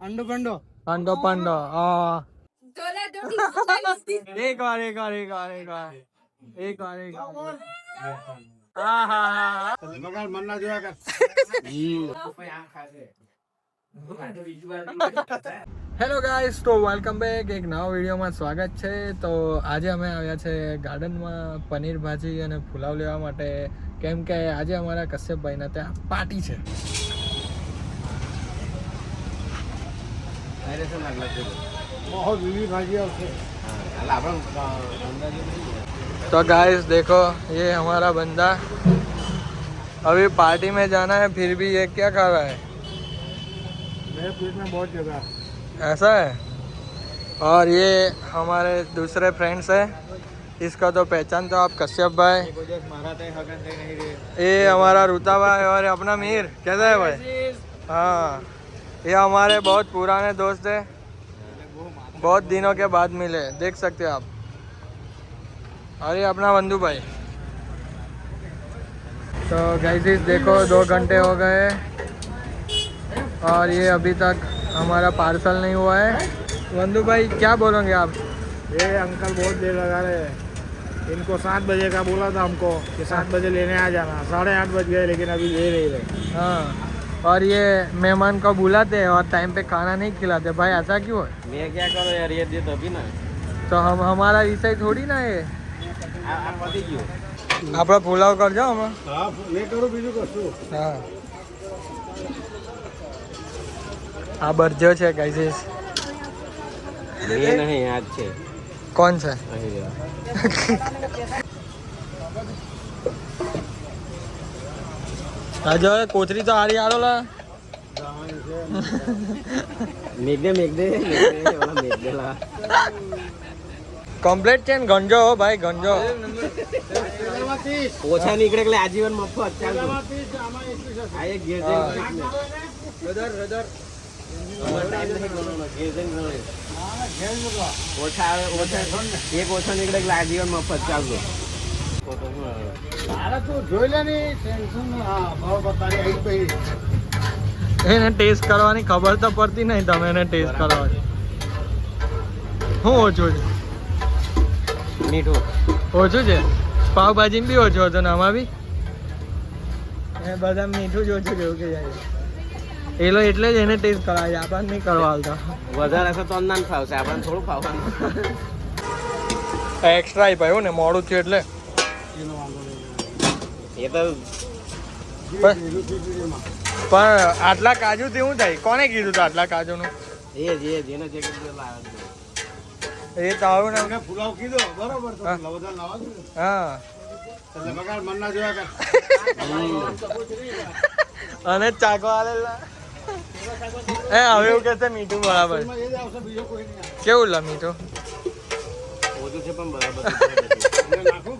अंडो पंडो अंडो पंडो एक बार हाँ मगर मन्ना जोया कर હેલો ગાઈસ, તો વેલકમ બેક એક નવા વિડીયોમાં સ્વાગત છે. તો આજે અમે આવ્યા છે ગાર્ડનમાં પનીર ભાજી અને પુલાવ લેવા માટે, કેમ કે આજે અમારા કશ્યપભાઈના ત્યાં પાર્ટી છે. तो गाइस देखो, ये हमारा बंदा अभी पार्टी में जाना है, फिर भी ये क्या खा रहा है? मेरे पेट में बहुत जगह ऐसा है. और ये हमारे दूसरे फ्रेंड्स है, इसका तो पहचान तो आप कश्यप भाई, ये हमारा रूता भाई और अपना मीर. कैसा है भाई? हाँ, ये हमारे बहुत पुराने दोस्त है, बहुत दिनों के बाद मिले, देख सकते हो आप. और ये अपना बंधु भाई. तो गाइस देखो, 2 घंटे हो गए और ये अभी तक हमारा पार्सल नहीं हुआ है. बंधु भाई क्या बोलोगे आप? ये अंकल बहुत देर लगा रहे हैं. इनको 7 बजे का बोला था हमको कि 7 बजे लेने आ जाना. 8:30 बज गए लेकिन अभी ले नहीं रहे. हाँ, और ये मेहमान को बुलाते हैं और टाइम पे खाना नहीं खिलाते. भाई ऐसा क्यों है? मैं क्या करो यार, ये दे तभी ना. तो हम हमारा विषय थोड़ी ना है. आप पति क्यों આપણે પુલાવ કરજો અમે. હા લે કરો, બીજું કશું. હા, આ બરજો છે ગાઈસ. ये नहीं आज છે. કોણ છે? આજે કોથરી તો હારી આલો લા. મેઘદે ઓલા મેઘદેલા કમ્પ્લીટ છે ને? ગંજો હો ભાઈ, ગંજો. ઓછા નીકળે એટલે આજીવન મફત ચાલતું. આ એક ઘેર ઓછા એક ઓછા નીકળે એટલે આજીવન મફત ચાલતું. જોઈ લે ની ટેન્શન. હા ભાવ બતાવી આવી પઈ. એને ટેસ્ટ કરવાની ખબર તો પડતી નહીં, તમે એને ટેસ્ટ કરવાની. શું ઓછું છે? મીઠું ઓછું છે. પાવભાજી બી ઓછું હતું ને આમાં બી એ બધા મીઠું જ ઓછું જેવું કે જાય. એ લો એટલે જ એને ટેસ્ટ કરાવે, આપણને નહીં કરવા આવતા. વધારે હશે તો ના ફાવશે, આપણને થોડું ફાવવાનું. એક્સ્ટ્રા આપ્યું ને મોડું થયું એટલે. એ તો પણ આટલા કાજુથી શું થાય? કોને કીધું હતું આટલા કાજુનું? એ જેને જે એ તો આવું ને પુલાવ કીધો બરોબર. તો વધારે લાવા દો. હા, એટલે બગાડ મન ના જોયા કર. અને ચાકો આલેલા. એ હવે એવું કહેશે મીઠું બરાબર. એ જ આવશે, બીજો કોઈ નહીં. કેવું લા મીઠું? ઓછું છે પણ બરાબર. નાખું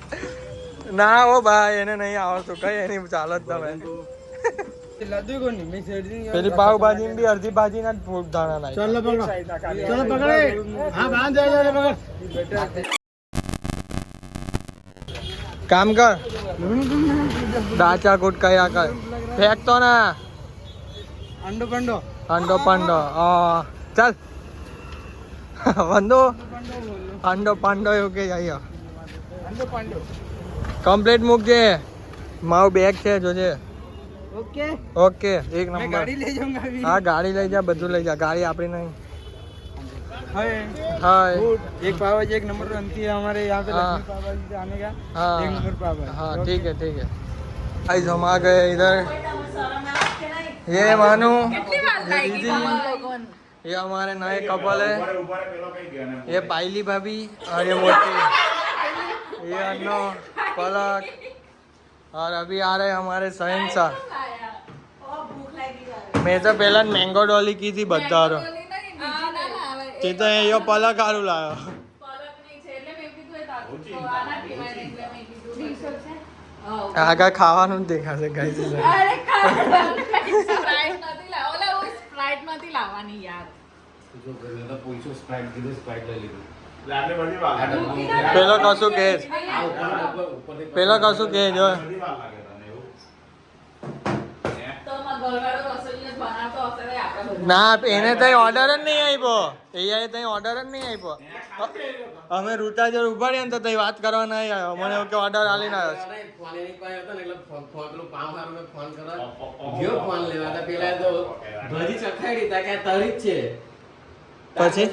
ના હો ભાઈ, એને નહીં આવડતું કઈ, એની ચાલો જ તમે. પેલી પાવભાજી બી અડધી ભાજી ના જ ફૂટ દાણા નાખી. ચાલો પકડો, ચાલો પકડે. હા બાંધ જાય પકડ. કામ કર, દાચા કૂટ કયા કર, ફેંકતો ના. અંડો पंडो અંડો પાંડો. ચાલ બંધુ, અંડો પાંડો એવું કે જાય. अंडो पंडो કમ્પ્લીટ મૂકજે. મારું બેગ છે જોજે. ओके ઓકે, એક નંબર. गाड़ी ले जाऊंगा अभी. હા, ગાડી લઈ જા, બધું લઈ જા. ગાડી આપણી નહીં. हाय હાય. एक पाव भाजी एक नंबर बनती है हमारे यहाँ पे. हाँ। लक्ष्मी पाव भाजी आने का हाँ 1 नंबर पाव भाजी. हाँ ठीक है ठीक है. गाइस हम आ गए इधर. ये मानू, ये हमारे नए कपल है. ये पायली भाभी और ये मोटी, ये अन्नो पलक. और अभी आ रहे हमारे शहंशाह. मैं तो पहला मैंगो डॉली की थी बद्दारो. તે તો એ પલક હારું લાવ્યો. આગળ ખાવાનું જ દેખાશે ગાઈસ. પેલો કશું કે, પેલો કશું કે જો. ના એને તઈ ઓર્ડર જ નહીં આપ્યો એ તઈ ઓર્ડર જ નહીં આપ્યો અમે રૂટા જોડે ઉભા રહ્યા ને તો તઈ વાત કરવા નહીં આવ્યો મને એવું કે ઓર્ડર આલીને આવ્યો છે. પછી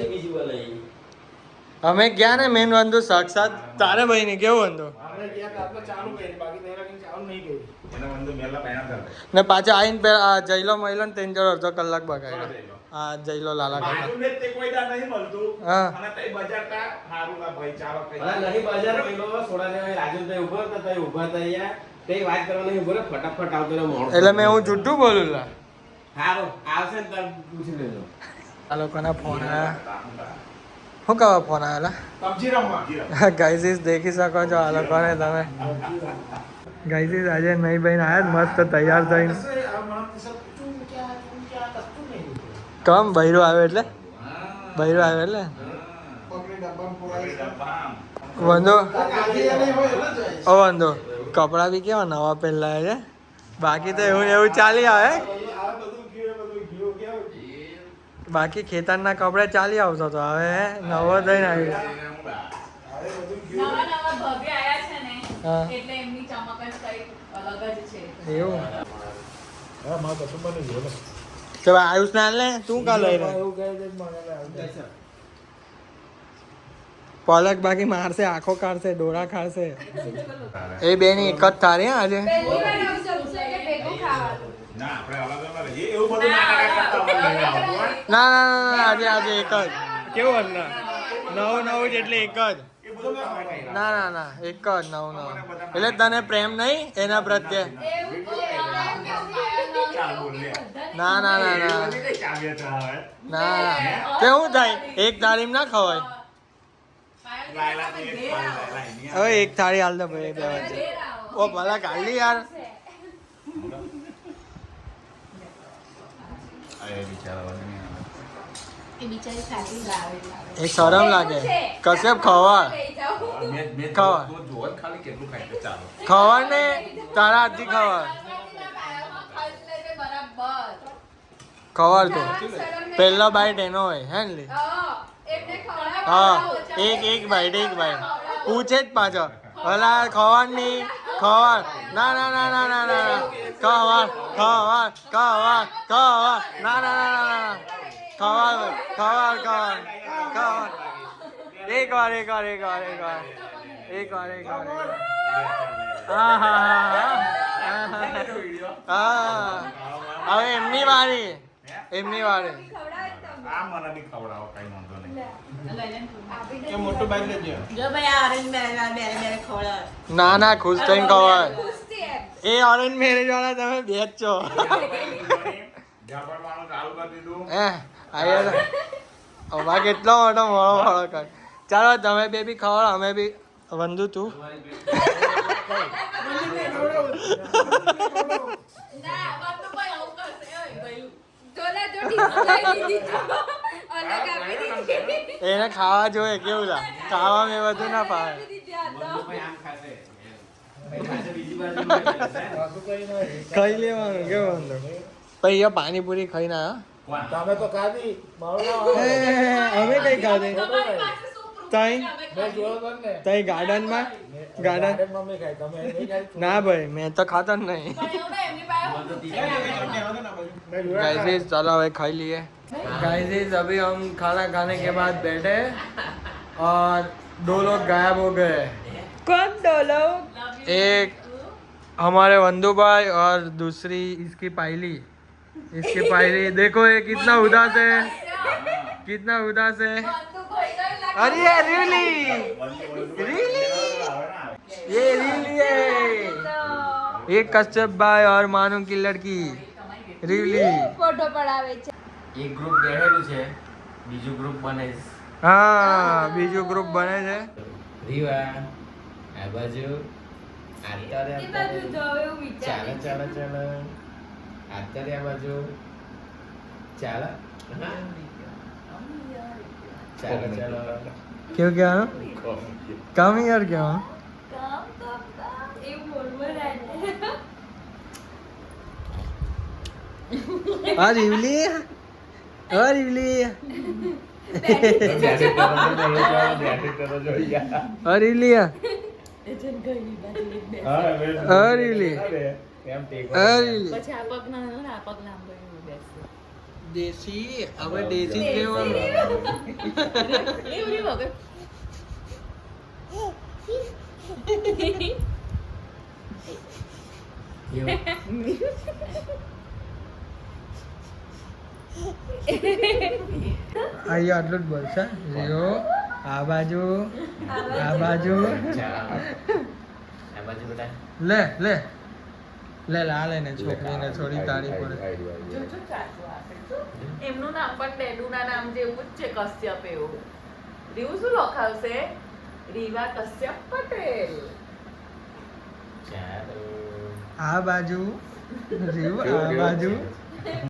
અમે ગયા ને મેન વંદુ સાક્ષાત તારે ભાઈ ને કેવું વંદુ આપણે ગયા તો આપણે ચાલુ કરી બાકી તેરા કઈ ચાલુ નહીં કરી એને બંધુ મેલા પહેલા કર ને પાછા આઈને પેલા જયલો મહિલો ને 3-4 કલાક બગાડ્યો હા જયલો લાલા કાકા મારું ને તે કોઈ દા નહીં મળતું હા. અને તઈ બજાર કા હારું ના ભાઈ ચાલો કઈ નહીં બજાર પહેલો સોડા લેવા રાજુભાઈ ઉભો તો તઈ ઉભા થયા તે વાત કરવાની ઉભો રહે ફટાફટ આવતો રહે મોડો એટલે મેં હું જુઠ્ઠું બોલું લા હારો આવશે ને તાર પૂછી લેજો આ લોકોના ફોન આવ્યા શું કહો ફોન આવેલા પબજી રમવા ગાઈઝીસ દેખી શકો છો આ લોકોને તમે ગાઈઝીસ આજે નહીં ભાઈ આયા જ મસ્ત તૈયાર થઈને કમ બૈરો આવે એટલે બૈરો આવે એટલે વંદો ઓ વંદો કપડા બી કેવા નવા પહેલા છે બાકી તો એવું ને એવું ચાલી આવે બાકી ખેતરના કપડા ચાલી આવતો તો હવે નવો થઈને આવી નવા નવા ભવ્ય આયા છે ને હા. એટલે એમની ચમક જ કંઈક અલગ જ છે એવું હા મારે કશું બની ગયું કે ભાઈ આયુષ ના લે તું કા લઈ રહ્યો એવું કહે છે મને પલક બાકી મારશે આંખો કાઢશે ડોળા ખાશે એ બેની એક જ તારી હે આજે પહેલી વાર એવું સમજશે કે ભેગું ખાવાનું ના આપણે અલગ અલગ એ એવું બધું નાટક કરતા હોય નહીં આવતું હો. ના ના ના ના, આજે આજે એક જ કેવું હતું નવું નવું જ એટલે એક જ એ બધું ના હોય કઈ ના ના ના એક જ નવું નવું એટલે તને પ્રેમ નહીં એના પ્રત્યે એવું કોઈ આવું કેવું ચાલ બોલ લે ના ના ના ના એ કઈ ચાવ્યા તો હવે ના કેવું થાય એક થાળીમાં ના ખવાય લાયલા તો એક પાડી લાય હવે એક થાળી હાલ દે ભાઈ બે વચ્ચે ઓ ભલા કાઢલી યાર અરે બિચારા વગર એ બિચારી ખાતી લાવે એક શરમ લાગે કશેબ ખવા મેં ખાવા. તો જોવા જ ખાલી કેટલું ખાય તો ચાલો ખવા ને તારા હાથથી ખવા બરાબર ખવાર તો પહેલો બાઈટ એનો હોય હે ને લી? હા એક બાઈટ પૂછે જ પાછો ભલા ખવાર ની ખવાર ના ના ના ના ના ના ખવાર ના ના ના ના ખવાર એક વાર હા હા હા હવે એમની વારી આ મને બી ખવડાવો કઈ વાંધો નહીં જો ભાઈ આ ઓરેન્જ મેરે ખવડાવે ના ના ખુશ થઈને ખવાય એ ઓરેન્જ મેરેજ વાળા તમે બે જ છો ઝાપડવાનું ચાલુ કરી દીધું હે આયા અમાર કેટલો મોટો મોળો કર ચાલો તમે બે બી ખવાડો અમે બી વંદુ તું ના બધું કોઈ આવું કરશે ઓય ભાઈ જોલા જોડી લઈ દીધી અલગ આપી દીધી એને ખાવા જોઈએ કેવું લા ખાવા મેં બધું ના પાવે આપી દીધી આ તો આમ ખાશે બીજી બાજુ ખાઈ લેવાનું કેવું વંદુ પછી એ પાણીપુરી ખાઈને આવ્યા તમે તો ખાધી મારું નામ અમે કઈ ખાધે તમારી પાસે શું proof તઈ? છે? અમે મેં જોયો તો ને તઈ ગાર્ડનમાં ગાર્ડન ગાર્ડનમાં મેં ખાઈ તમે નહીં ખાઈ ના ભાઈ મેં તો ખાતો જ નહીં પણ એવું ના એમની પાસે મેં જોયા गाइस चलो હવે ખાઈ लिए गाइस अभी हम खाना खाने के बाद बैठे और दो लोग गायब हो गए कौन दो लोग एक हमारे वंदू भाई और दूसरी इसकी पायली देखो ये कितना उदास है अरे रियली ये रियली है ये कश्यप भाई और मानू की लड़की रियली ફોટો પડાવે છે એક ગ્રુપ બેઠેલું છે બીજું ગ્રુપ બને છે હા બીજું ગ્રુપ બને છે રીવા આ બાજુ આતરે એ બાજુ જો એવું વિચારે ચાલો આતરે આ બાજુ ચાલો ચાલો क्यों क्या कम यार क्या કામ એવું બોલવા રાડે આ રીવલી ઓ રીવલી ઓ રીવલી અરે લે. અરે લે. પછી આ પગ ના આ પગ લાંબો બેસે દેશી હવે દેશી જ રહેવાનું. એવું વગર અહીં આટલું જ બોલશે. રિયો આ બાજુ આ બાજુ આ બાજુ બેટા લે લે લે લા લે ને છોકરીને થોડી તાળી પડે. એમનું નામ પણ ડેડુના નામ જેવું જ છે કશ્યપ એવું. રીવું શું લખાવશે? રીવા કશ્યપ પટેલ. ચાલો આ બાજુ રીવ આ બાજુ